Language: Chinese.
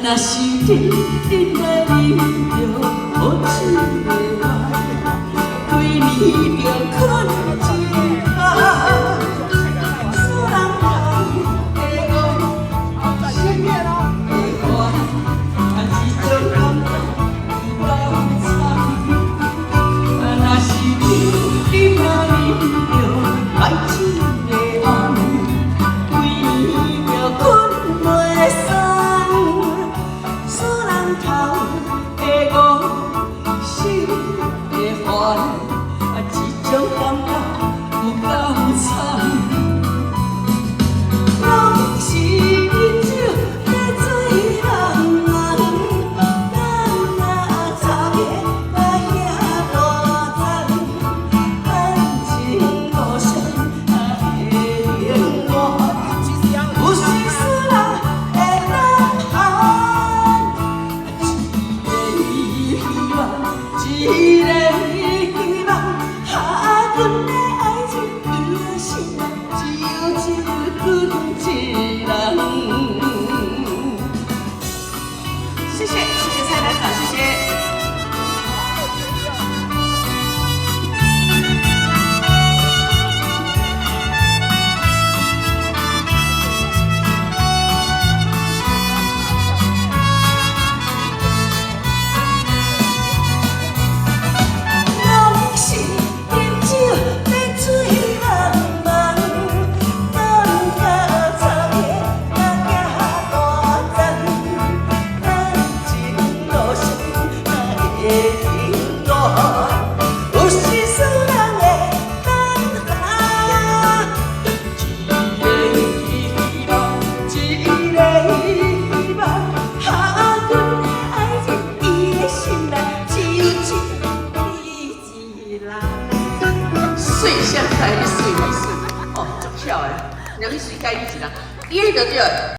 若是你来饮着好酒的爱，对面就困一下。所人头会讲，心的话，一种感觉有够惨。若是你来饮着歹酒的爱，对面就困袂爽。所人头会讲心的烦，这种感觉有够惨。拢是饮酒的醉人梦，咱若差别甲遐大层，感情路上会冷落。有时使人会呐喊，一个希望，阮的爱情有心人，只有一人。谢谢蔡兰长，谢谢。有时使人会等下，一个希望，阮的爱情，伊的心内只有你一人。水相待，你水咪水，哦，足巧的，让你水改你一人，伊就对了。